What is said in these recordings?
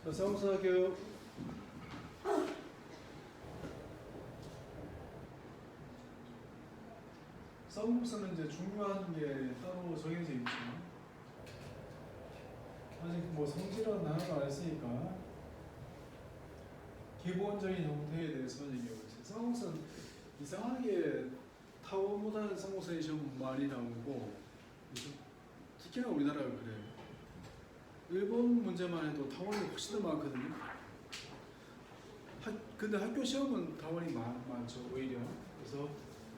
자, 상호사교 쌍곡선은 이제 중요한 게 따로 정해져 있죠. 아직 뭐 성질은 하나도 안 했으니까 기본적인 형태에 대해서 얘기하고 있어요. 쌍곡선 이상하게 타원보다는 쌍곡선이 좀 많이 나오고 특히나 우리나라가 그래요. 일본 문제만 해도 타원이 훨씬 더 많거든요. 근데 학교 시험은 타원이 많죠 오히려. 그래서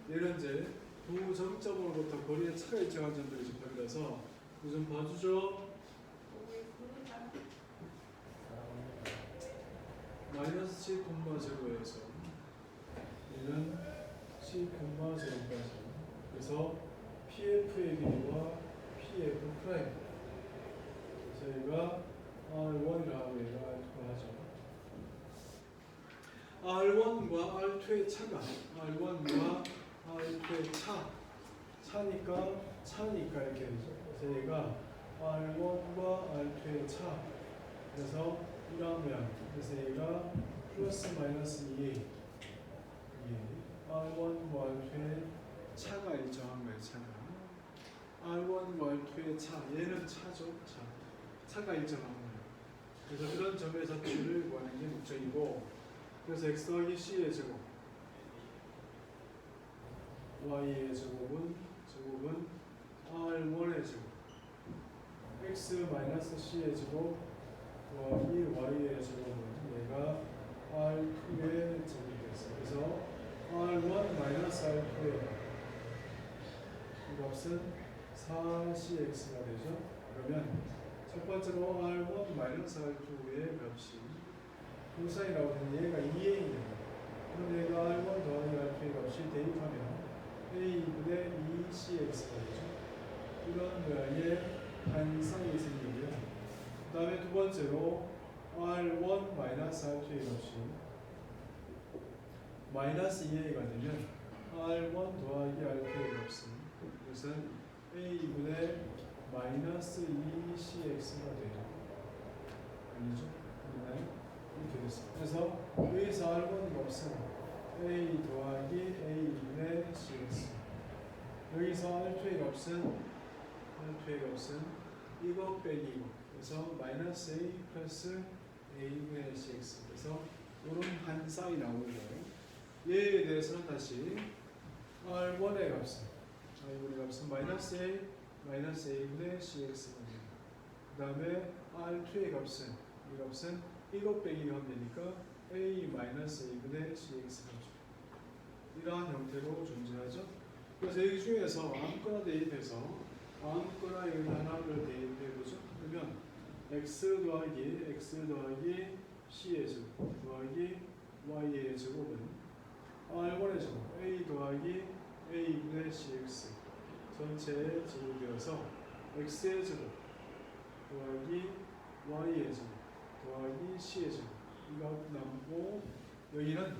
얘는 이제 두 점점으로부터 거리의 차가 일정한 점들이 집합이라서 이거 좀 봐주죠. 마이너스 10, 제로에서 얘는 10, 제로까지. 그래서 PF의 길이와 PF 프라임. 그래서 얘가 R1이라고 얘가 R2가 하죠. R1과 R2의 차가 R1과 R2의 차니까 이렇게 되죠. 그래서 얘가 R1과 R2의 차. 그래서 이런 모양. 그래서 얘가 플러스 마이너스 2A. R1과 R2의 차가 일정한 거예요. R1과 R2의 차. 얘는 차죠. 차가 일정한 거예요. 그래서 그런 점의 잡지를 구하는 게 목적이고, 그래서 x 더하기 c의 제곱, y의 제곱은 r1의 제곱, x 마이너스 c의 제곱 더하기 y의 제곱은 얘가 r2의 제곱이 됐어요. 그래서 r1 마이너스 r2의 이 값은 4cx가 되죠. 그러면 첫 번째로 r1 마이너스 r2의 값이 분산이라고 하면 얘가 2a입니다. 그럼 얘가 r1 더하기 r2의 값이 대입하면 a분의 2cx가 되죠. 이런 모양의 반상이 생기고요. 그 다음에 두 번째로 r1 마이너스 r2의 값이 마이너스 2a가 되면 r1 더하기 r2의 값은 이것은 a분의 마이너스 2cx가 돼요. 아니죠? 맞나요? 이렇게 됐습니다. 그래서 여기서 R1 값은 A 더하기 A분의 CX. 여기서 R2의 값은 이거 빼기 이거. 그래서 마이너스 A 플러스 A분의 CX. 그래서 이런 한 쌍이 나오고, 얘에 대해서는 다시 R1의 값은 마이너스 A 마이너스 A분의 CX가 됩니다. 그 다음에 R2의 값은 이 값은 이거 빼기 하면 되니까 A-A분의 CX가 이러한 형태로 존재하죠. 그래서 여기 중에서 아무거나 대입해서 아무거나 여기 하나를 대입해보죠. 그러면 x 더하기 c의 제곱 더하기 y의 제곱은 r1의 제곱 a 더하기 a분의 cx 전체의 제곱이어서 x의 제곱 더하기 y의 제곱 더하기 c의 제곱 이거 남고, 여기는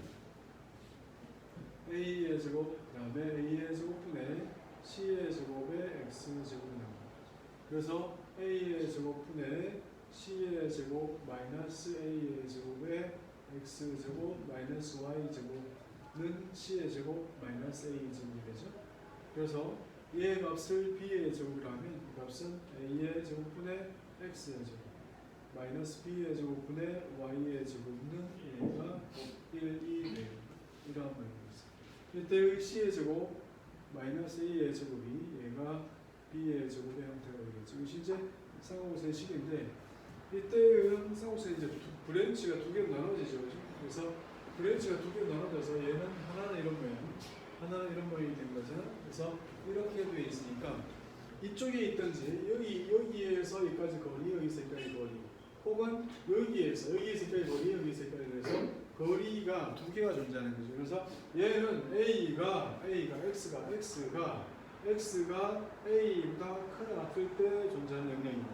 a의 제곱 그 다음에 a의 제곱분의 c의 제곱에 x 제곱이 나옵니다. 그래서 a의 제곱분의 c의 제곱 마이너스 a의 제곱에 x 제곱 마이너스 y 제곱은 c의 제곱 마이너스 a 제곱이 되죠. 그래서 얘의 값을 b의 제곱이라 하면 이 값은 a의 제곱분의 x의 제곱 마이너스 b의 제곱분의 y의 제곱은 얘가 1, 2, 4 이러한 모양이었어요. 이때 c의 제곱 마이너스 a의 제곱이 얘가 b의 제곱의 형태가 되겠죠. 이것이 이제 쌍곡선의 식인데, 이때는 쌍곡선이 이제 브랜치가 두 개로 나눠지죠. 그래서 브랜치가 두 개로 나눠져서 얘는 하나는 이런 모양, 하나는 이런 모양이 된 거잖아. 그래서 이렇게 되어 있으니까 이쪽에 있든지 여기에서 여기까지 거리, 여기서 여기까지 거리, 혹은 여기에서 여기까지 거리, 여기까지 그래서 거리가 두 개가 존재하는 거죠. 그래서 얘는 X가 A보다 크거나 같을 때 존재하는 영역이고,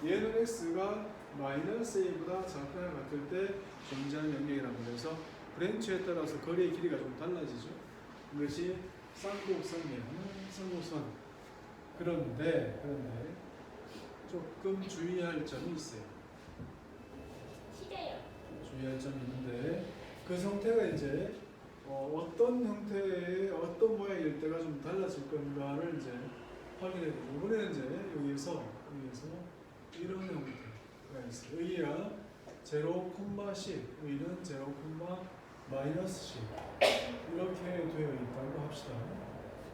얘는 X가 마이너스 A보다 작거나 같을 때 존재하는 영역이라고. 그래서 브랜치에 따라서 거리의 길이가 좀 달라지죠. 이것이 쌍곡선이에요. 쌍곡선. 그런데 조금 주의할 점이 있어요. 주의할 점이 있는데 그 형태가 이제 어떤 형태의 어떤 모양일 때가 좀 달라질 건가를 이제 확인해 보죠. 이번에는 이제 여기에서 이런 형태가 있어요. 의야 0,10, 의는 0,-10 이렇게 되어 있다고 합시다.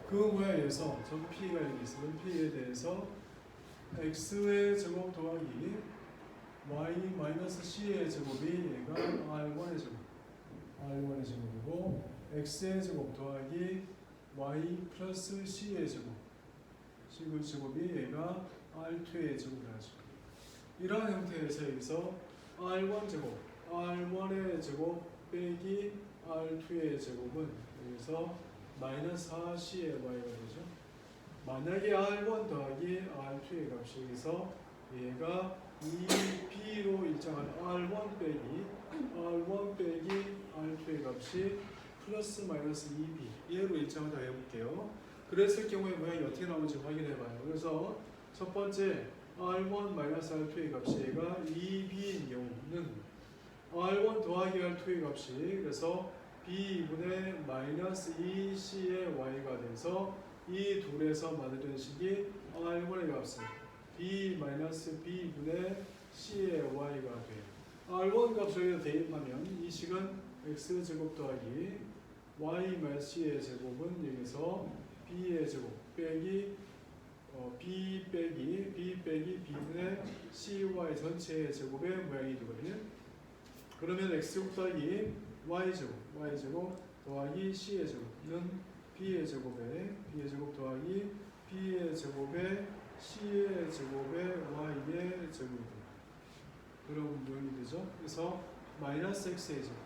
그 모양에서 전 P가 여기 있어요. P에 대해서 X의 제곱 더하기 Y-C의 제곱이 얘가 R1의 제곱이고 X의 제곱 더하기 Y 플러스 C의 제곱이 얘가 R2의 제곱이라죠. 이러한 형태에서 여기서 R1 제곱, R1의 제곱 빼기 R2의 제곱은 여기서 마이너스 4C의 Y가 되죠. 만약에 R1 더하기 R2의 값이 여기서 얘가 2B로 일정한 R1 빼기 R2의 값이 플러스 마이너스 2B 얘로 일정하다 해볼게요. 그랬을 경우에 모양이 어떻게 나오는지 확인해봐요. 그래서 첫 번째 R1 마이너스 R2의 값이 얘가 2B인 경우는 R1 더하기 R2의 값이 그래서 B분의 마이너스 2C의 Y가 돼서 이 둘에서 만드는 식이 R1의 값은 B 마이너스 B분의 C의 Y가 돼요. R1 값을 여기다 대입하면 이 식은 X제곱 더하기 Y 마이너스 C의 제곱은 여기서 B의 제곱 빼기 B 빼기 B분의 CY 전체의 제곱의 모양이 되거든요. 그러면 X제곱 더하기 Y제곱 더하기 C의 제곱은 B의 제곱 더하기 B의 제곱에 C의 제곱에 Y의 제곱이 됩니다. 그런 모양이 되죠. 그래서 마이너스 X의 제곱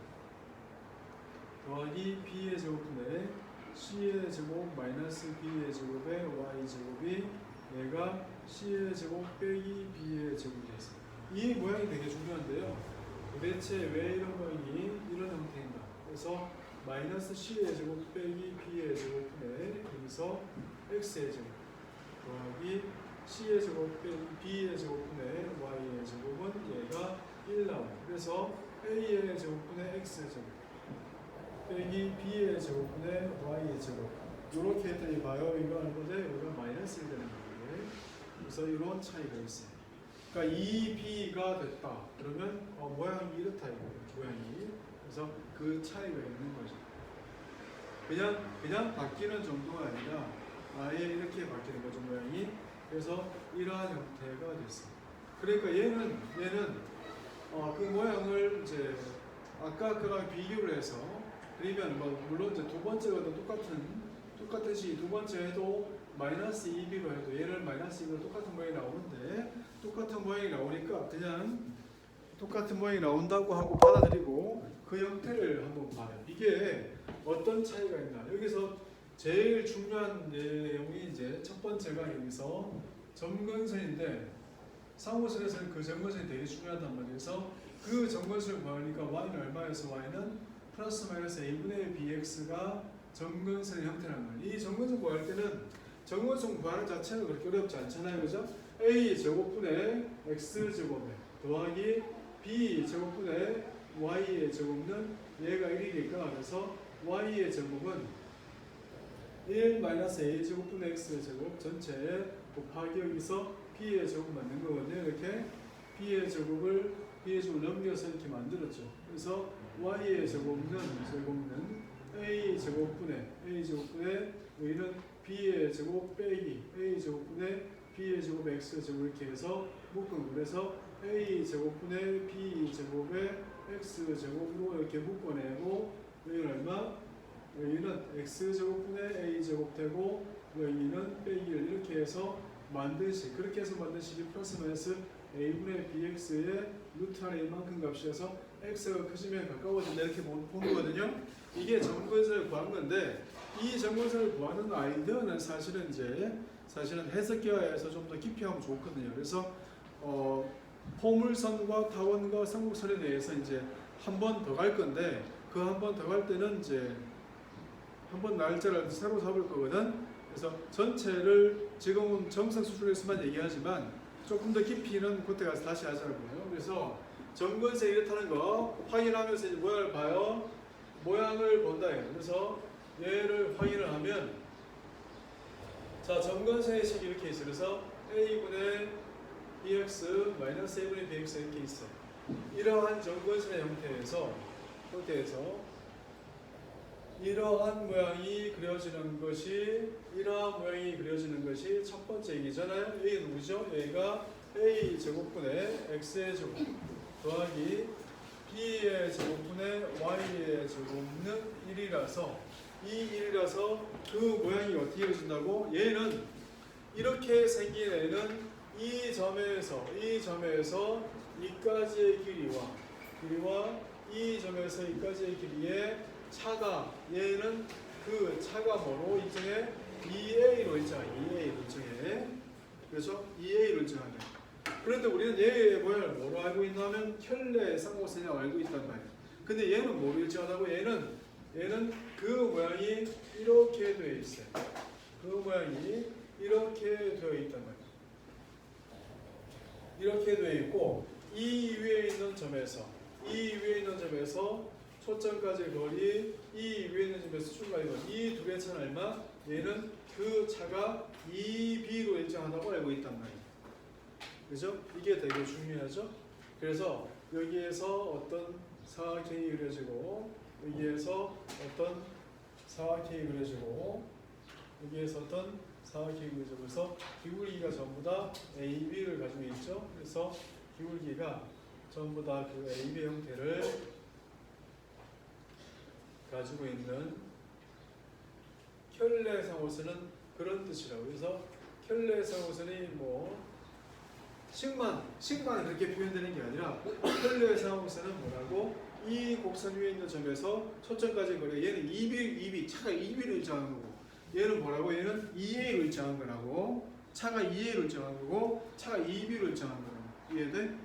더하기 B의 제곱분의 C의 제곱 마이너스 B의 제곱에 Y 제곱이 얘가 C의 제곱 빼기 B의 제곱이 됐습니다. 이 모양이 되게 중요한데요. 도대체 왜 이런 모양이 이런 형태인가? 그래서 마이너스 C의 제곱 빼기 B의 제곱분의 여기서 X의 제곱 더하기 C의 제곱 빼기 B의 제곱분의 Y의 제곱은 얘가 1 나와요. 그래서 A의 제곱분의 X의 제곱 빼기 B의 제곱분의 Y의 제곱 이렇게 했더니 봐요. 이거 하는 건데 여기가 마이너스 1 되는 거예요. 그래서 이런 차이가 있어요. 그러니까 2B가 됐다. 그러면 모양이 이렇다 이거예요. 모양이. 그래서 그 차이가 있는 거죠. 그냥 바뀌는 정도가 아니라 아예 이렇게 바뀌는 거죠, 모양이. 그래서 이러한 형태가 됐습니다. 그러니까 얘는 그 모양을 이제 아까 그랑 비교를 해서 그러면 물론 이제 두 번째가 더 똑같은 시 두 번째 해도 마이너스 2B로 해도 얘를 마이너스 2B로 똑같은 모양이 나오는데 똑같은 모양이 나오니까 그냥 똑같은 모양이 나온다고 하고 받아들이고 그 형태를 한번 봐요. 이게 어떤 차이가 있나? 여기서 제일 중요한 내용이 이제 첫 번째가 여기서 점근선인데 상호선에서는 그 점근선이 되게 중요하단 말이에요. 그 점근선을 구하니까 y는 얼마여서 y는 플러스 마이너스 a분의 bx가 점근선의 형태란 말이에요. 이 점근선 구할 때는 점근선 구하는 자체는 그렇게 어렵지 않잖아요, 그죠? a 제곱분의 x 제곱에 더하기 b 제곱분의 y의 제곱은 얘가 1이니까 그래서 y의 제곱은 1-a 제곱분의 x 제곱 전체에 곱하기 여기서 b의 제곱 만든 거거든요. 이렇게 b의 제곱을 넘겨서 이렇게 만들었죠. 그래서 y의 제곱은 a 제곱분의 여기는 b의 제곱 빼기 a 제곱분의 b의 제곱 x 제곱 이렇게 해서 묶은 그래서 a 제곱분의 b 제곱의 x 제곱으로 이렇게 묶어내고 여기는 얼마? 여기는 x 제곱분의 a 제곱 되고 여기는 빼기를 이렇게 해서 그렇게 해서 만든 식이 플러스 마이너스 a분의 bx의 루트 안에 이만큼 값이어서 x가 커지면 가까워진다 이렇게 보는 거거든요. 이게 점근선을 구한 건데 이 점근선을 구하는 아이디어는 사실은 해석기하에서 좀 더 깊이 하면 좋거든요. 그래서 포물선과 타원과 삼국선에 대해서 이제 한 번 더 갈 건데 그 한 번 더 갈 때는 이제 한 번 날짜를 새로 잡을 거거든. 그래서 전체를 지금은 정상 수술에서만 얘기하지만 조금 더 깊이는 그때 가서 다시 하자고요. 그래서 점근세 이렇다는 거 확인하면서 이제 모양을 봐요. 모양을 본다. 그래서 얘를 확인을 하면 자, 점근세의 식이 이렇게 있어요. 그래서 a분의 bx 마이너스 a분의 bx 이렇게 있어요. 이러한 점근선의 형태에서 이러한 모양이 그려지는 것이 첫 번째 얘기잖아요. 여기가 누구죠? 여기가 a 제곱분의 x의 제곱 더하기 b의 제곱분의 y의 제곱은 1이라서 그 모양이 어떻게 그려진다고? 얘는 이렇게 생긴 애는 이 점에서 이까지의 길이와 이 점에서 이까지의 길이의 차가 얘는 그 차가 뭐로 일정해? 2a로 일정해. 그렇죠? 2a로 일정하네. 그런데 우리는 얘의 모양을 뭐로 알고 있냐면 켤레 쌍곡선이라고 알고 있단 말이에요. 근데 얘는 뭐로 일정하다고? 얘는 그 모양이 이렇게 되어 있어요. 그 모양이 이렇게 되어 있단 말이에요. 이렇게 되어 있고 이 위에 있는 점에서 초점까지 거리, 이 위에 있는 점에서 출발이 거리, 이 두 개의 차는 얼마? 얘는 그 차가 2b로 일정하다고 알고 있단 말이에요. 그죠? 이게 되게 중요하죠? 그래서 여기에서 어떤 사각형이 그려지고 여기에서 어떤 사각형이 그려지고 그래서 기울기가 전부 다 AB를 가지고 있죠. 그래서 기울기가 전부 다 그 AB 형태를 가지고 있는 켤레상호선은 그런 뜻이라고. 그래서 켤레상호선이 뭐 식만 그렇게 표현되는 게 아니라 켤레상호선은 뭐라고? 이 곡선 위에 있는 점에서 초점까지 거리 얘는 2B 차가 2B로 일정한 거고 얘는 뭐라고? 얘는 2A로 일정한 거라고. 차가 2A로 일정한 거고 차가 2B로 일정한 거라고. 이해돼?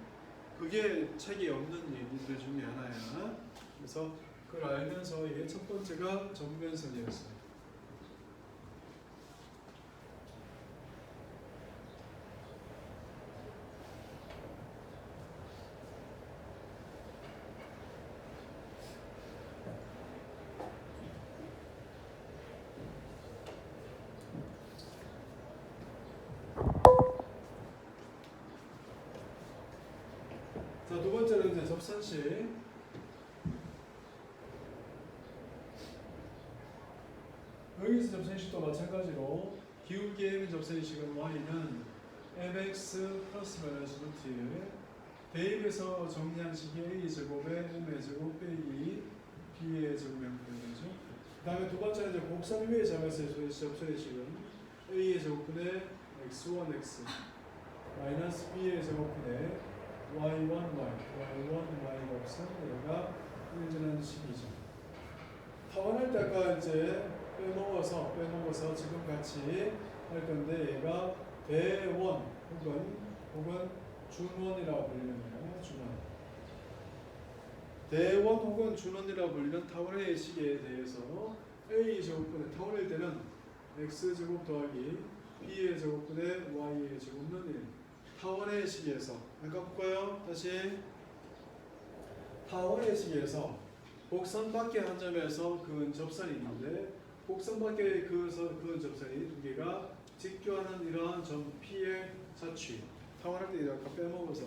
그게 책이 없는 얘기들 중에 하나야. 그래서 그걸 알면서 얘 첫 번째가 점근선이었어요. 자, 두 번째는 이제 접선식. 여기서 접선식도 마찬가지로 기울기 m의 접선식은 y는 mx 플러스 마이너스 루트 대입에서 정리한 식이 a 제곱에 m의 제곱 빼기 b의 제곱이 되죠. 그 다음에 두 번째는 이제 곡선 위의 점에서의 접선식은 a의 제곱분의 x1x 마이너스 b의 제곱분의 y1y가 없으면 얘가 일전하는 식이죠. 타원할 때 아까 이제 빼먹어서 지금 같이 할 건데 얘가 대원 혹은 준원이라고 불리는 거예요. 준원. 대원 혹은 준원이라고 불리는 타원의 식에 대해서 a 제곱분의 타원일 때는 x 제곱 더하기 b의 제곱분의 y의 제곱은 1. 타원의 식에서 잠깐 볼까요? 다시 타원의 식에서 곡선 밖의 한 점에서 그은 접선이 있는데 곡선 밖의 그은 접선이 두 개가 직교하는 이러한 점 P의 자취 타원할 때 아까 빼먹어서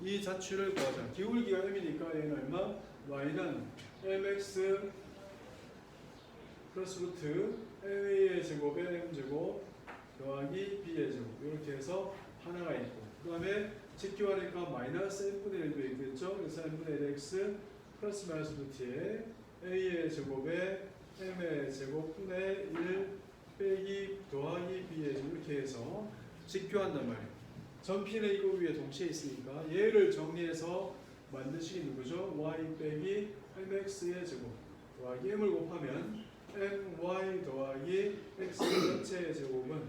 이 자취를 구하자. 기울기가 m이니까 얘는 얼마? y는 mx 플러스 루트 a의 제곱에 m제곱 더하기 b의 제곱 이렇게 해서 하나가 있고 그 다음에 직교하니까 마이너스 n분의 1도 있겠죠. 그래서 n분의 1x 플러스 마이너스 루트에 a의 제곱에 m의 제곱분의 1 빼기 더하기 b의 제곱 이렇게 해서 직교한단 말이에요. 점P는 이거 위에 동시에 있으니까 얘를 정리해서 만드시기 누구죠? y 빼기 mx의 제곱 더하기 m을 곱하면 my 더하기 x 전체의 제곱은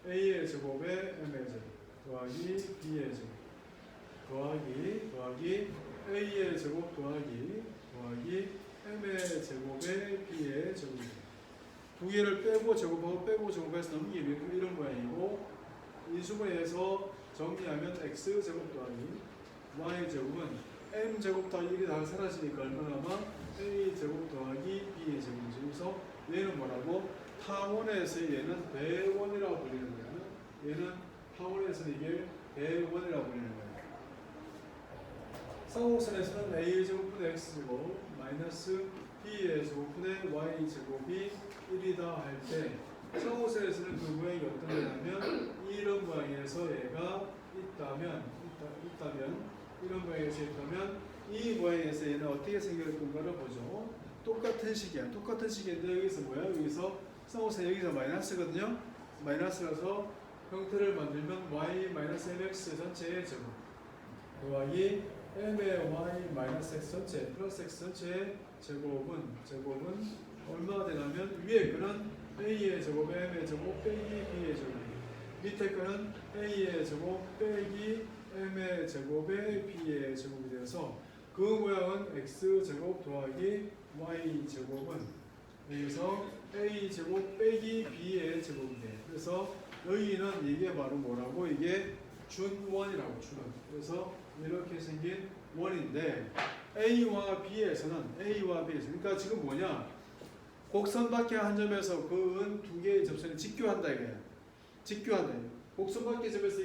a의 제곱에 m의 제곱 더하기 b의 제곱 더하기 a의 제곱 더하기 m의 제곱에 b의 제곱입니다. 두 개를 빼고 제곱해서 넘기면 이런 모양이고 인수분해해서 정리하면 x 제곱 더하기 y제곱은 m제곱 더하기 1이 다 사라지니까 얼마 남아? a제곱 더하기 b의 제곱이죠. 그래서 얘는 뭐라고? 타원에서 얘는 배원이라고 불리는 거야. 얘는 타원에서 이게 배원이라고 불리는 거야. 쌍곡선에서는 a제곱분의 x제곱 마이너스 b의 제곱분의 y제곱이 1이다 할 때 쌍곡선에서는 그 모양이 어떤 거냐면 이런 모양에서 얘가 있다면 이런 모양에서 있다면 이 모양에서 얘는 어떻게 생길 건가를 보죠. 똑같은 식이야. 똑같은 식인데 여기서 뭐야? 여기서 쌍곡선 여기서 마이너스거든요. 마이너스라서 형태를 만들면 y-mx 전체의 제곱 더하기 m의 y-x 전체 플러스 x 전체의 제곱은 얼마가 되냐면 위에 거는 a의 제곱, m의 제곱 빼기 b의 제곱, 밑에 거는 a의 제곱 빼기 m의 제곱에 b의 제곱이 되어서 그 모양은 x제곱 더하기 y제곱은 여기서 a제곱 빼기 b의 제곱이 돼. 그래서 여기는 이게 바로 뭐라고? 이게 준원이라고 준원. 그래서 이렇게 생긴 원인데 A와 B에서는 그러니까 지금 뭐냐? 곡선 밖에 한 점에서 그은 두 개의 접선이 직교한다 이거야. 직교한다. 곡선 밖의 점에서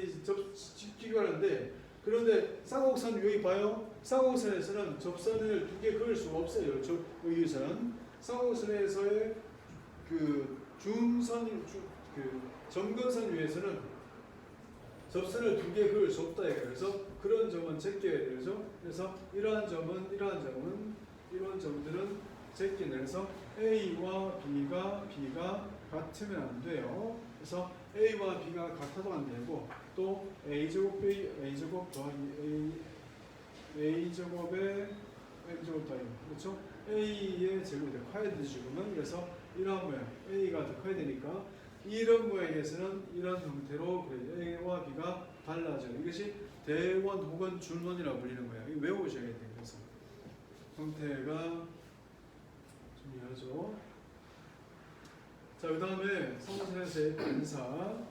직교하는데 그런데 쌍곡선 여기 봐요. 쌍곡선에서는 접선을 두 개 그을 수가 없어요. 여기서는 쌍곡선에서의 그 점근선 위에서는 접선을 두 개 그을 수 없다 이거예요. 그래서 그런 점은 제껴야 되죠. 그래서 이러한 점들은 제껴내서 A와 B가 같으면 안 돼요. 그래서 A와 B가 같아도 안 되고 또 A제곱 더하기 A제곱에 M제곱 더하기 그렇죠? A의 제곱이 더 커야 되지 지금은. 그래서 이러한 모양 A가 더 커야 되니까 이런 모양에서는 이런 형태로 A와 B가 달라져요. 이것이 대원 혹은 준원이라고 불리는 거예요. 이거 외우셔야 돼요. 그래서 형태가 좀 이해하죠. 자, 그 다음에 쌍곡선에서의 반사.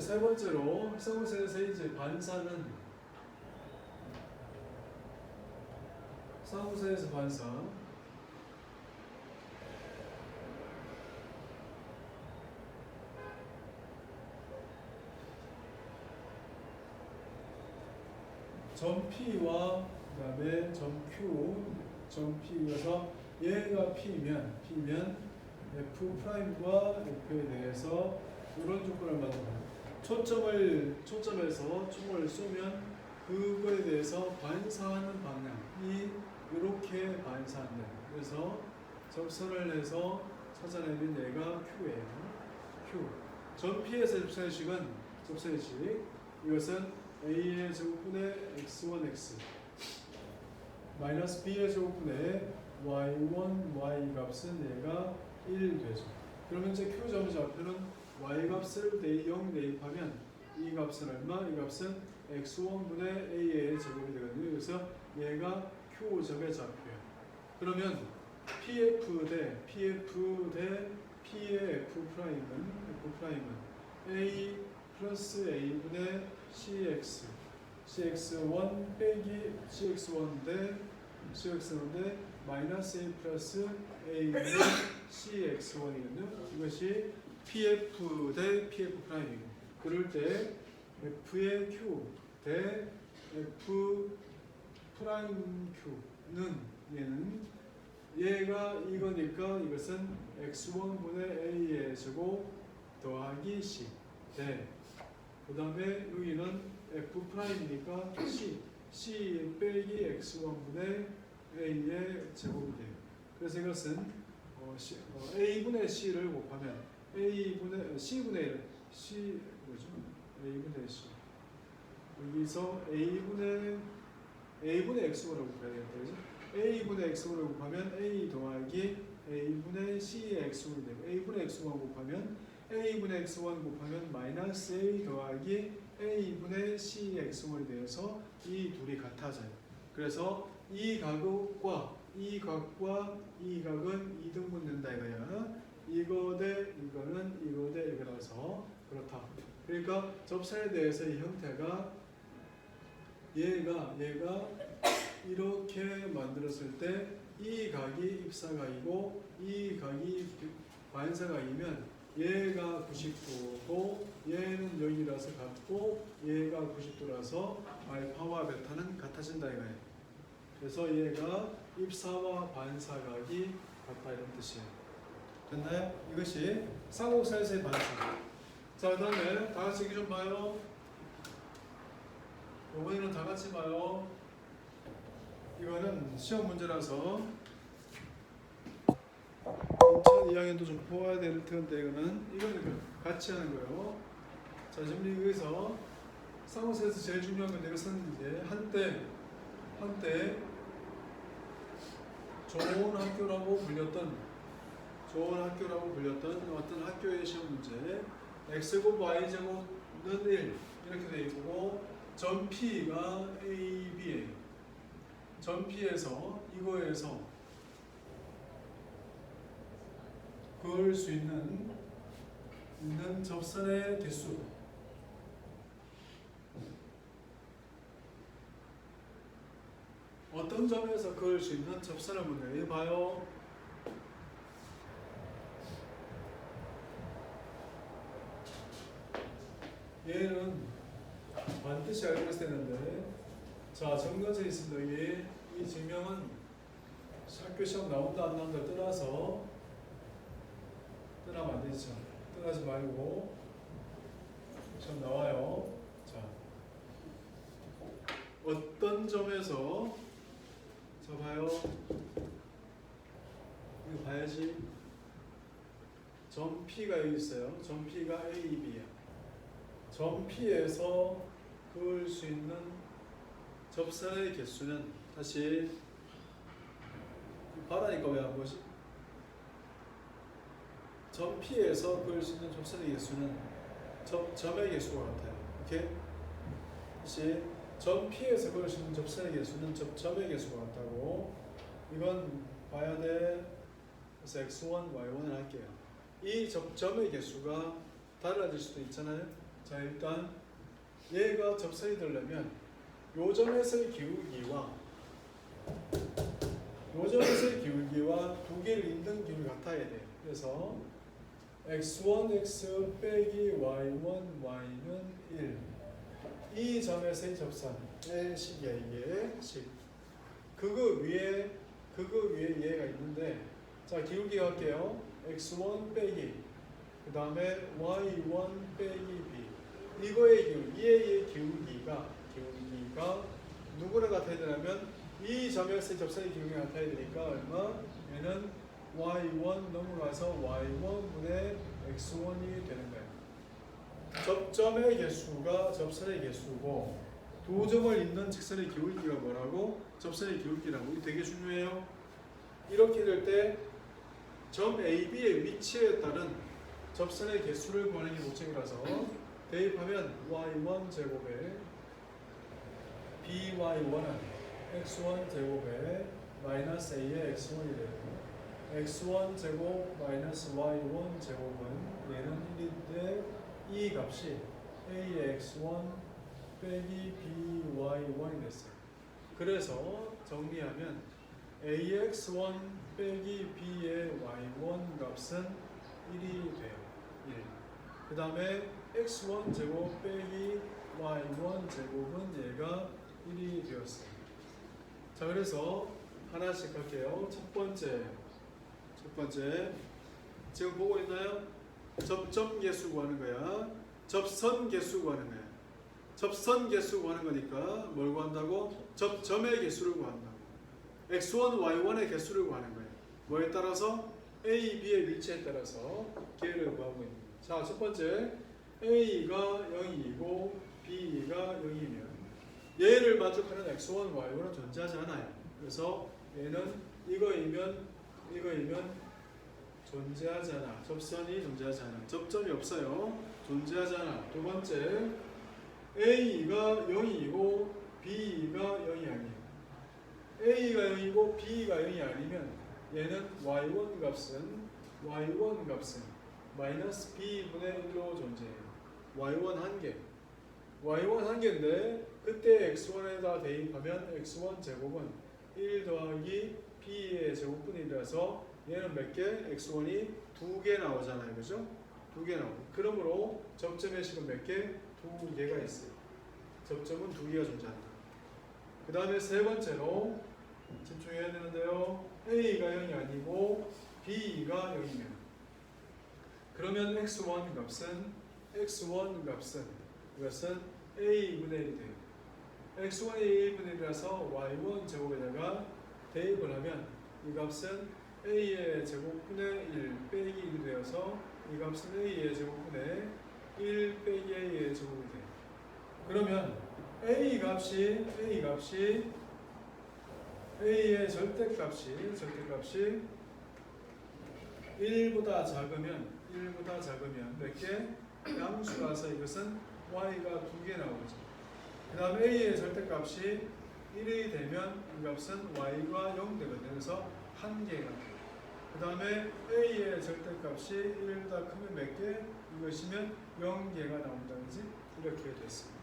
세 번째로 쌍곡선에서의 이제 반사는 쌍곡선에서 반사. 점 P와 그 다음에 점 P여서 얘가 P면 F'과 F에 대해서 이런 조건을 만들어요. 초점에서 총을 쏘면 그거에 대해서 반사하는 방향이 이렇게 반사한다. 그래서 접선을 해서 찾아내는 얘가 Q예요. Q. 점 P에서 접선의식 이것은 A의 제곱분의 X1X 마이너스 B의 제곱분의 Y1, Y 값은 얘가 1 되죠. 그러면 이제 Q점의 좌표는 Y 값을 0 대입하면 이 값은 얼마? 이 값은 X1분의 A의 제곱이 되거든요. 그래서 얘가 Q점의 좌표예요. 그러면 PF 대 P의 F'은 A 플러스 A분의 CX1 빼기 CX1 대 마이너스 A 플러스 A분의 CX1이거든요. 이것이 PF 대 PF'이고 그럴 때 F의 Q 대 F 프라임 Q는 얘가 이거니까 이것은 X1분의 A의 제곱 더하기 C 대 그 다음에 여기는 F 프라임이니까 C 빼기 X1분의 A의 제곱이 돼요. 그래서 이것은 A분의 C를 곱하면 C분의 C 뭐죠? A분의 C 여기서 A분의 X1을 곱해야 되겠죠? A분의 X1을 곱하면 A 더하기 A분의 C의 X1이 되고 A분의 X1 곱하면 A분의 X1 곱하면 마이너스 A 더하기 A분의 C의 X1이 되어서 이 둘이 같아져요. 그래서 이 각과 이 각은 이등분 된다 이거야. 이거 대 이거는 이거 대 이거라서 그렇다. 그러니까 접선에 대해서 이 형태가 얘가 이렇게 만들었을 때 이 각이 입사각이고 이 각이 반사각이면 얘가 99고 얘는 여기라서 같고 얘가 90도라서 알파와 베타는 같아진다 이거예요. 그래서 얘가 입사와 반사각이 같다 이런 뜻이에요. 됐나요? 이것이 쌍곡사에서의 반사. 자, 그 다음에 다 같이 얘기 좀 봐요. 이번에는 다 같이 봐요. 이거는 시험 문제라서 인천 2학년도 좀 보아야 될 텐데 이거는 같이 하는 거예요. 자, 지금 여기서 쌍곡사에서 제일 중요한 건 이것은 이제 한때 좋은 학교라고 불렸던 어떤 학교의 시험 문제 x제곱 y제곱은 1 이렇게 되어 있고 점 P가 A, B예요. 점 P에서 이거에서 그을 수 있는 접선의 개수 어떤 점에서 그을 수 있는 접선을 묻네요. 봐요. 얘는 반드시 알고 있어야 되는데 자, 정근세 있습니다. 여기 이 증명은 학교 시험 나온다 안 나온다 떠나서 떠나면 안 되죠. 떠나지 말고 시험 나와요. 자, 어떤 점에서 자 봐요. 이거 봐야지. 점 P가 여기 있어요. 점 P가 A, B야. 점 P에서 그을 수 있는 접선의 개수는 다시 바라니까 왜 안 보지? 점 P에서 그을 수 있는 접선의 개수는 점의 개수와 같아요. 오케이? 다시 점 P에서 그을 수 있는 접선의 개수는 점의 개수와 같다고. 이건 봐야 돼. 그래서 x1, y1을 할게요. 이 점의 개수가 달라질 수도 있잖아요. 자, 일단 얘가 접선이 되려면 요 점에서의 기울기와 두 개를 잇는 기울기 같아야 돼요. 그래서 x1x 빼기 y1 y는 1. 이 점에서의 접선의 식이야 이게 식. 그거 위에 얘가 있는데 자, 기울기 할게요. x1 빼기 그 다음에 y1 빼기 b. 이거의 기울기, 얘의 기울기가 누구랑 같아야 되냐면 이 점에서의 접선의 기울기가 같아야 되니까 얼마? 얘는 y1 넘어가서 y1분의 x1이 되는 거예요. 접점의 개수가 접선의 개수고 두 점을 잇는 직선의 기울기가 뭐라고? 접선의 기울기라고. 이게 되게 중요해요. 이렇게 될 때 점 AB의 위치에 따른 접선의 개수를 구하는 게 목적이라서 대입하면 y1 제곱에 by1은 x1 제곱에 마이너스 a의 x1이 되고 x1 제곱 마이너스 y1 제곱은 얘는 1인데 이 값이 a의 x1 빼기 by1이 됐어요. 그래서 정리하면 a의 x1 빼기 b의 y1 값은 1이 돼요. 1. 그 다음에 x1 제곱 빼기 y1 제곱은 얘가 1이 되었어요. 자, 그래서 하나씩 할게요. 첫 번째 지금 보고 있나요? 접점 개수 구하는 거야. 접선 개수 구하는 거야. 접선 개수 구하는 거니까 뭘 구한다고? 접점의 개수를 구한다고. x1, y1의 개수를 구하는 거예요. 뭐에 따라서? a, b의 위치에 따라서 개를 구하고 있는 거예요. 자, 첫 번째 a가 0이고 b가 0이면 얘를 만족하는 x1, y1은 존재하지 않아요. 그래서 얘는 이거이면 존재하지 않아. 접선이 존재하지 않아. 접점이 없어요. 존재하지 않아. 두 번째 a가 0이고 b가 0이 아니에요. a가 0이고 b가 0이 아니면 얘는 y1 값은 마이너스 b분의 1로 존재해요. y1 한 개. y1 한 개인데 그때 x1에다 대입하면 x1 제곱은 1 더하기 b의 제곱분이라서 얘는 몇 개? x1이 2개 나오잖아요. 그죠? 2개 나오고. 그러므로 접점의 식은 몇 개? 2개가 있어요. 접점은 2개가 존재한다. 그 다음에 세 번째로 집중해야 되는데요. A가 0이 아니고 B가 0이면 그러면 x1 값은 이것은 A분의 1이 돼요. x1이 A분의 1이라서 y1 제곱에다가 대입을 하면 이 값은 A의 제곱분의 1 빼기 1이 되어서 이 값은 A의 제곱분의 1 빼기 A의 제곱이 돼요. 그러면 A 값이 A의 절대값이 1보다 작으면 몇 개? 양수라서 이것은 y가 2개 나오죠. 그 다음에 A의 절대값이 1이 되면 이 값은 y가 0 되거든요. 그래서 1개가 돼요. 그 다음에 A의 절대값이 1보다 크면 몇 개? 이것이면 0개가 나온다. 그지? 이렇게 됐습니다.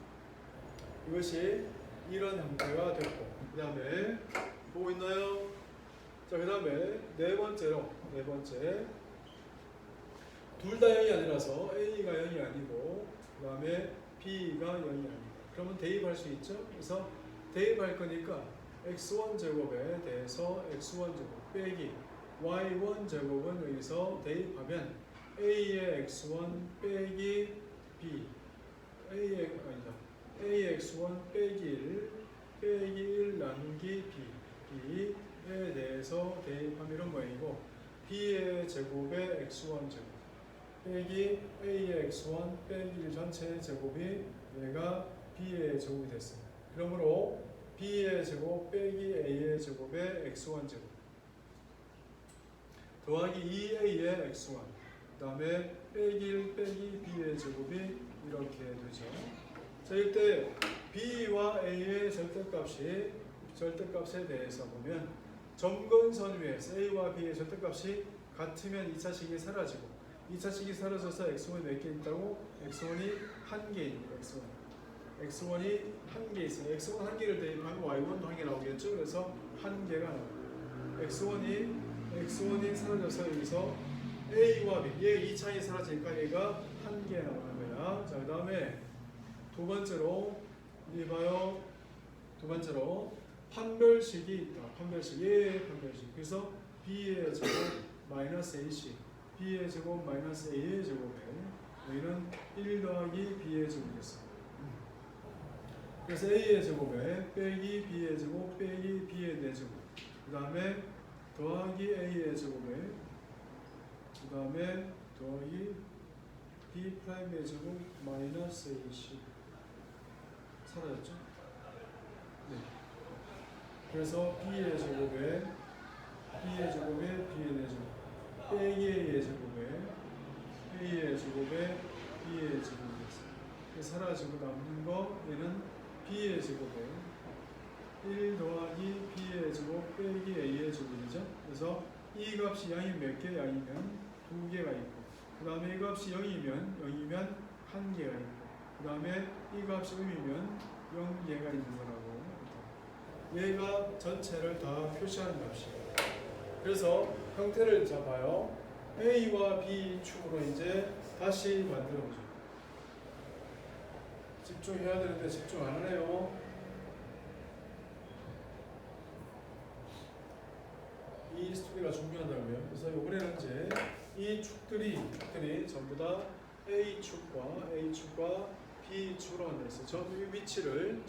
이것이 이런 형태가 됐고, 그 다음에 보고 있나요? 자, 그 다음에 네 번째 둘 다 0이 아니라서 A가 0이 아니고 그 다음에 B가 0이 아니다. 그러면 대입할 수 있죠? 그래서 대입할 거니까 x1 제곱에 대해서 x1 제곱 빼기 y1 제곱은 여기서 대입하면 A의 x1 빼기 B A의 x1 빼기 1 나누기 B에 대해서 대입하면 이런 모양이고 B의 제곱에 x1 제곱 빼기 A의 x1 빼기 1 전체 제곱이 얘가 B의 제곱이 됐습니다. 그러므로 B의 제곱 빼기 A의 제곱에 x1 제곱 더하기 2A의 x1 그 다음에 빼기 1 빼기 B의 제곱이 이렇게 되죠. 자, 이때 B와 A의 절대값에 대해서 보면 점근선 위에서 A와 B의 절대값이 같으면 2차식이 사라지고 2차식이 사라져서 x1이 몇 개 있다고? x1이 1개 있는 거예요. x1이 1개 있어요. x1 1개를 대입하면 y1도 1개 나오겠죠. 그래서 1개가 나와요. x1이 사라져서 여기서 A와 B 얘 2차이 사라지니까 얘가 1개 나오는 거야. 자, 그 다음에 두 번째로 판별식이 있다. 판별식. 그래서 B의 제곱 마이너스 AC B의 제곱 마이너스 A의 제곱에 여기는 1 더하기 B의 제곱이겠어요. 그래서 A의 제곱에 빼기 B의 제곱 빼기 B의 4제곱 그 다음에 더하기 A의 제곱에 그 다음에 더하기 B'의 제곱 마이너스 AC 사라졌죠? 네. 그래서 B의 제곱에 B의 4제곱 빼기 A의 제곱에 B의 제곱이었어요. 사라지고 남는 거 얘는 B의 제곱에 1 더하기 B의 제곱 빼기 A의 제곱이죠. 그래서 이 값이 양이 몇 개? 양이면 2개가 있고 그 다음에 이 값이 0이면 1개가 있고 그 다음에 이 값이 0이면 0개가 있는 거라고. 얘가 전체를 다 표시하는 값이에요. 그래서 형태를 잡아요. A와 B 축으로 이제 다시 만들어보죠. 집중해야 되는데 집중 안 하네요. 이 스토리가 중요하다고요. 그래서 이번에는 이제 이 축들이 전부 다 A축과 B축으로 만들었어요. 저 위치를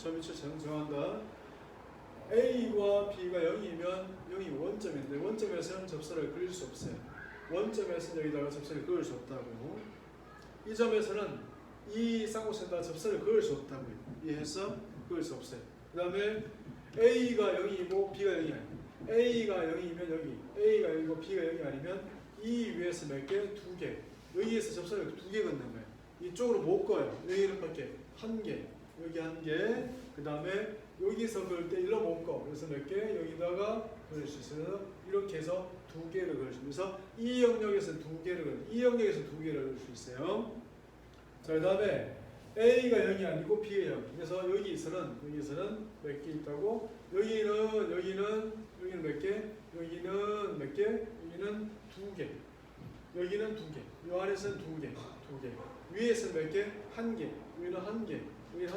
정한다. A와 B가 0이면 0이 원점인데 원점에서는 접선을 그릴 수 없어요. 원점에서는 여기다가 접선을 그을 수 없다고. 이 점에서는 이 쌍곡선에다 접선을 그을 수 없다고요. 이해했어? 그을 수 없어요. 그 다음에 A가 0이고 B가 0이 아니에요. A가 0이면 여기, A가 0이고 B가 0이 아니면 이 위에서 몇 개? 2개. 여기에서 접선을 2개 긋는 거예요. 이쪽으로 못 꺼요. 여기는 밖에 1개, 여기 1개, 그 다음에 여기서 그을 때 일로 못 꺼. 그래서 몇 개? 여기다가 그을 수 있어요. 이렇게 해서 2개를 그을 수 있어요. 그래서 이 영역에서 2개를 그을 수 있어요. 자, 자, 그 다음에 A가 0이 아니고 B가 0. 그래서 여기서는 몇 개 있다고? 여기는 몇 개? 여기는 몇 개? 여기는 2개. 여기는 2개. 이 안에서는 2개. 위에서는 몇 개? 1개. 여기는 1개. 여기는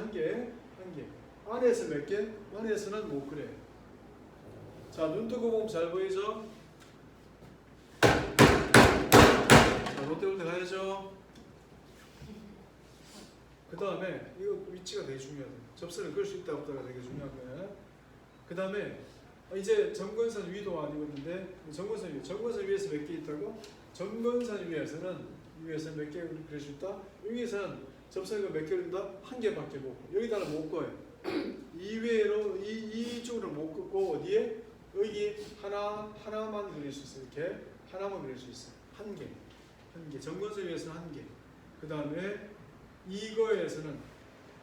1개. 안에서 몇 개? 안에서는 못 그래. 자, 눈 뜨고 보면 잘 보이죠? 자, 롯데월드 가야죠. 그 다음에 이거 위치가 되게 중요하다. 접선을 그을 수 있다 없다가 되게 중요한 거야. 그 다음에 이제 점근선 위도 아니고 있는데 점근선 위에서 몇 개 있다고? 점근선 위에서는 몇 개 그릴 수 있다? 여기서는 접선이 몇 개를 다? 1개밖에 못 고 여기다가 못 꺼요. 이외로 이쪽으로 못 긋고 어디에? 여기 하나만 그릴 수 있어요. 이렇게 하나만 그릴 수 있어요. 1개. 점근선 위에서는 1개. 그 다음에 이거에서는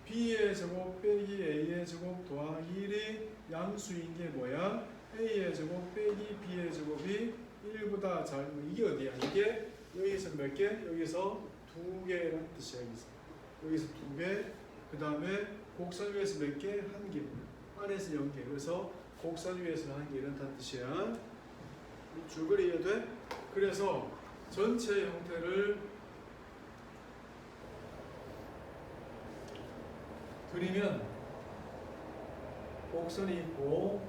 b의 제곱 빼기 a의 제곱 더하기 1이 양수인 게 뭐야? a의 제곱 빼기 b의 제곱이 1보다 작은 이게 어디야? 이게 여기서 몇 개? 여기서 2개라는 뜻이야. 여기서 2개. 그 다음에 곡선 위에서 몇 개? 1개. 안에서 0개. 그래서 곡선 위에서 1개 이런 뜻이야. 줄거리 이해돼? 그래서 전체 형태를 그리면 곡선이 있고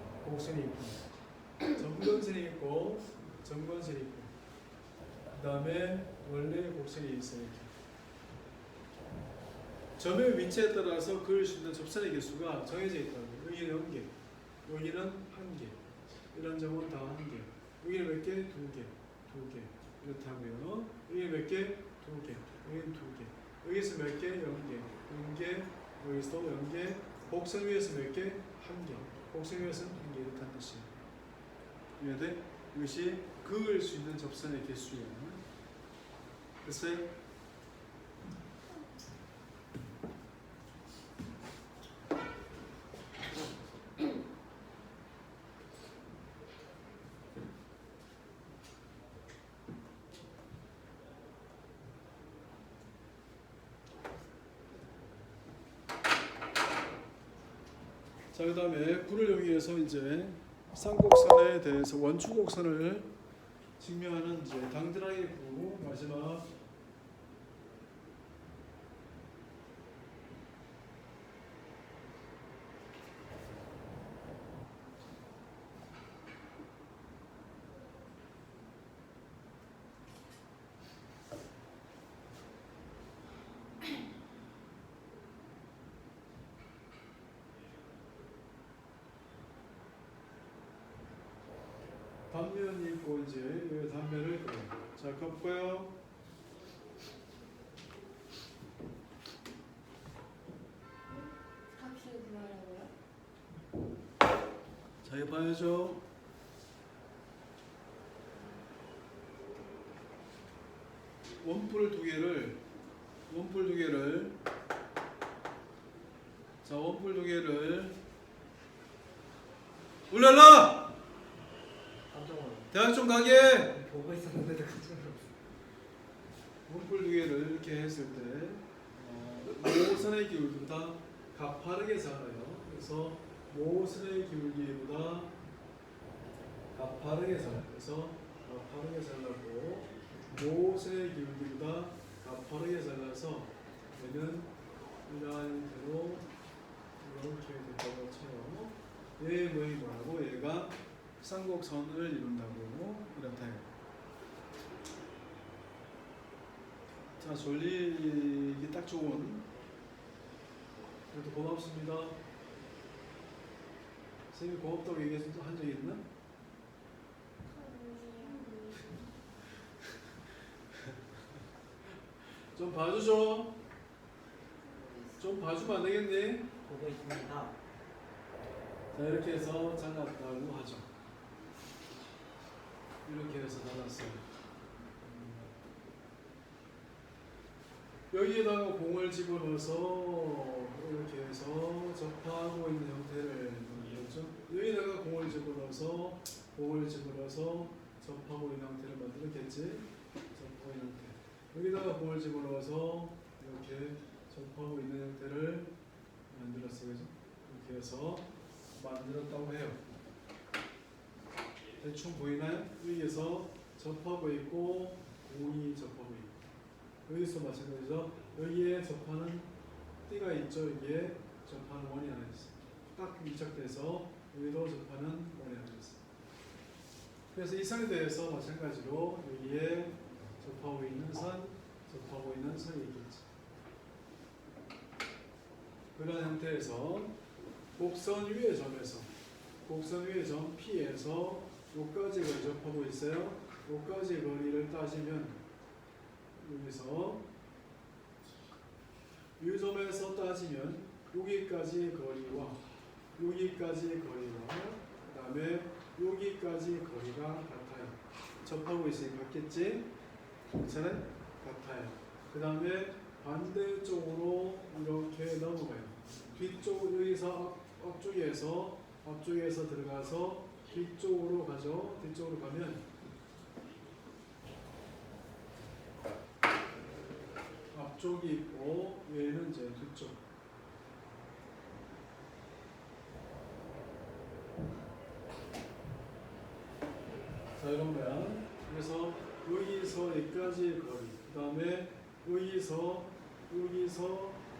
점근선이 있고 그 다음에 원래 곡선이 있어요. 점의 위치에 따라서 그릴 수 있는 접선의 개수가 정해져 있다고. 여기는 0개, 여기는 1개, 이런 점은 다 1개. 여기는 몇 개? 2개 이렇다고요. 여기는 몇 개? 2개, 여기는 2개. 여기서 몇 개? 0개, 여기서 0개. 곡선 위에서 몇 개? 1개. 곡선 위에서는 1개 이렇다는 뜻이에요. 이해돼? 이것이 그을 수 있는 접선의 개수예요. 됐어요? 자, 그 다음에 구를 이용해서 이제 쌍곡선에 대해서 원축곡선을 증명하는 이제 당드라이 구 마지막 단면이 있고 이제 이 단면을 그려요. 자, 겹고요. 값을 구하라고요? 자, 이거 봐야죠. 원뿔 두 개를 자, 원뿔 두 개를 올라라! 깜짝 놀랐어. 대학 좀 가게! 보고 있었는데도 깜짝 놀랐어. 원뿔 두 개를 이렇게 했을 때 모선의 기울기보다 가파르게 자라요. 그래서 모선의 기울기보다 가파르게 자라요. 그래서 가파르게 잘라고 모선의 기울기보다 가파르게 잘라서 얘는 이러한 형태로 이렇게 된다고 쳐요. 얘의 모양이 뭐라고? 얘가 쌍곡선을 이룬다고 이렇다 해요. 자, 졸리기 딱 좋은. 그래도 고맙습니다. 선생님이 고맙다고 한 적이 있나? 좀 봐주죠. 좀 봐주면 안 되겠니? 보고 있습니다. 자, 이렇게 해서 잘랐다고 하죠. 이렇게 해서 잘랐어요. 여기에다가 공을 집어넣어서 이렇게 해서 접하고 있는 형태를 만들었죠. 여기다가 공을 집어넣어서 접하고 있는 형태를 만들었겠지. 접하고 있는 형태. 여기다가 공을 집어넣어서 이렇게 접하고 있는 형태를 만들었어요. 그죠? 이렇게 해서 만들었다고 해요. 대충 보이나요? 여기에서 접하고 있고 공이 접하고 있고 여기서 마찬가지죠. 여기에 접하는 띠가 있죠. 여기에 접하는 원이 하나 있어요. 딱 밀착돼서 여기도 접하는 원이 하나 있어요. 그래서 이 선에 대해서 마찬가지로 여기에 접하고 있는 선, 접하고 있는 선이 있겠지. 그런 형태에서 곡선 위의 점에서 곡선 위의 점 P에서 여기까지 거리 접하고 있어요. 여기까지 거리를 따지면 여기서 이 점에서 따지면 여기까지 거리와 여기까지 거리와 그 다음에 여기까지 거리가 같아요. 접하고 있으니 같겠지? 괜찮아요? 같아요. 그 다음에 반대쪽으로 이렇게 넘어가요. 뒤쪽 여기서 앞쪽에서 들어가서 뒤쪽으로 가죠. 뒤쪽으로 가면 앞쪽이 있고 얘는 이제 뒤쪽. 자 이런 거야. 그래서 여기서 여기까지 거리. 그 다음에 여기서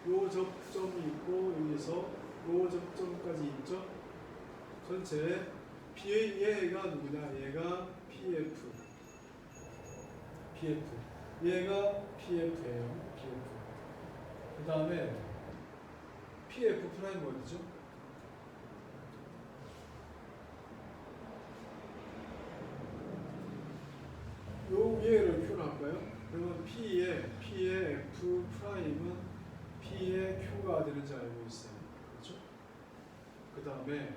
요 접점이 있고 여기서 요 접점까지 있죠. 전체 얘가 누구냐? 얘가 PF. 얘가 PF예요. PF. 그 다음에 PF 프라임 어디죠? 요 위에를 Q로 할까요? 그러면 P의 F 프라임은 P의 Q가 되는지 알고 있어요. 그렇죠? 그 다음에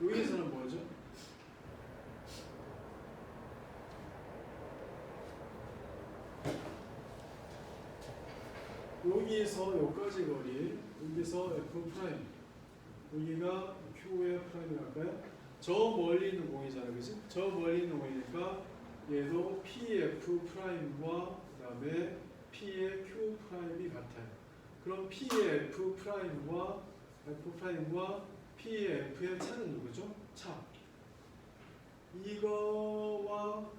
여기서는 뭐죠? 여기서 여기까지 거리, 여기서 F 프라임, 여기가 Q의 프라임이랄까요? 저 멀리 있는 공이잖아요, 그지? 저 멀리 있는 공이니까 얘도 PF 프라임과 그 다음에 P의 Q 프라임이 같아요. 그럼 P의 F 프라임과 P의 F의 차는 누구죠? 차. 이거와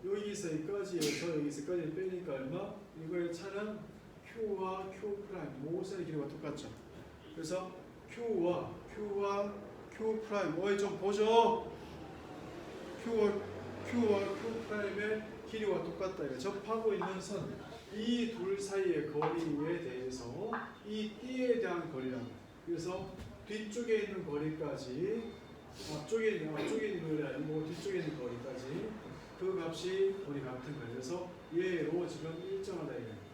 여기서 여기까지에서 여기서까지 빼니까 얼마? 이거의 차는 Q와 Q 프라임 모선의 길이가 똑같죠. 그래서 Q와 Q 프라임 좀 보죠. Q와 Q 프라임의 길이와 똑같다. 이거 접하고 있는 선 이 둘 사이의 거리에 대해서 이 띠에 대한 거리라고. 그래서 뒤쪽에 있는 거리까지 앞쪽에 있는 거리 아니고 뒤쪽에 있는 거리까지 그 값이 거리 같은 거예요. 그래서 얘로 지금 일정하다 이거예요.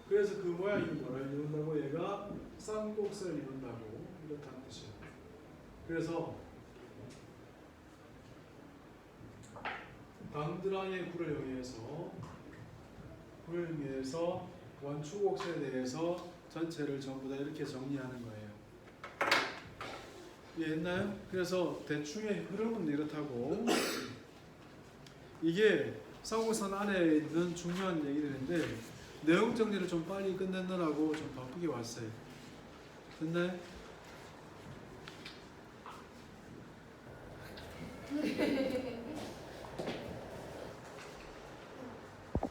그래서 그 모양이 뭐를 이룬다고? 얘가 쌍곡선을 이룬다고 이렇다는 뜻이에요. 그래서 방드랑의 구를 이용해서 원추곡선에 대해서 전체를 전부 다 이렇게 정리하는 거예요. 이해했나요? 그래서 대충의 흐름은 이렇다고. 이게 쌍곡선 안에 있는 중요한 얘기들인데 내용 정리를 좀 빨리 끝내느라고 좀 바쁘게 왔어요. 됐나요?